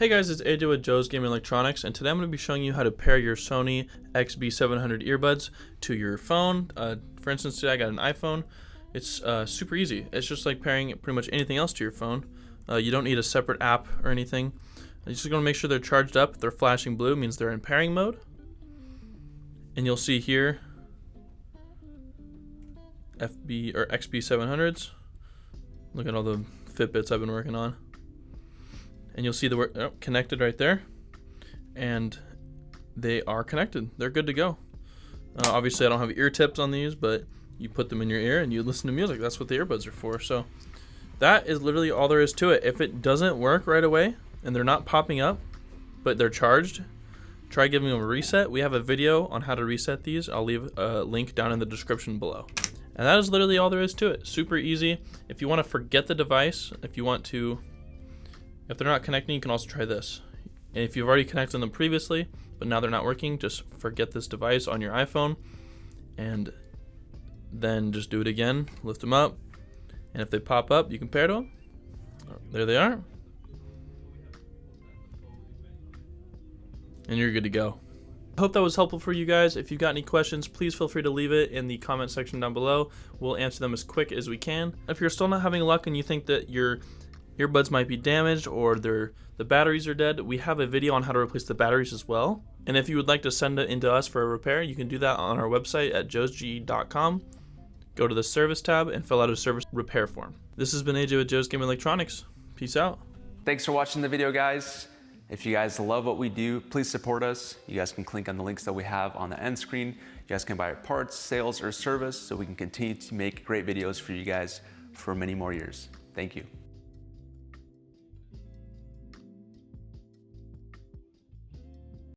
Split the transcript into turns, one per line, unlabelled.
Hey guys, it's AJ with Joe's Gaming Electronics, and today I'm going to be showing you how to pair your Sony XB700 earbuds to your phone. For instance, today I got an iPhone. It's super easy. It's just like pairing pretty much anything else to your phone. You don't need a separate app or anything. You're just going to make sure they're charged up. If they're flashing blue, it means they're in pairing mode. And you'll see here XB700s. Look at all the Fitbits I've been working on. And you'll see the word connected right there, and they are connected. They're good to go. Obviously I don't have ear tips on these, but you put them in your ear and you listen to music. That's what the earbuds are for. So that is literally all there is to it. If it doesn't work right away and they're not popping up but they're charged, try giving them a reset. We have a video on how to reset these. I'll leave a link down in the description below. And that is literally all there is to it. Super easy. If you want to forget the device, if they're not connecting, you can also try this. And if you've already connected them previously, but now they're not working, just forget this device on your iPhone and then just do it again. Lift them up, and if they pop up, you can pair to them. There they are. And you're good to go. I hope that was helpful for you guys. If you've got any questions, please feel free to leave it in the comment section down below. We'll answer them as quick as we can. If you're still not having luck and you think that your earbuds might be damaged or the batteries are dead, we have a video on how to replace the batteries as well. And if you would like to send it into us for a repair, you can do that on our website at joesge.com. Go to the service tab and fill out a service repair form. This has been AJ with Joe's Gaming Electronics. Peace out.
Thanks for watching the video, guys. If you guys love what we do, please support us. You guys can click on the links that we have on the end screen. You guys can buy our parts, sales, or service so we can continue to make great videos for you guys for many more years. Thank you.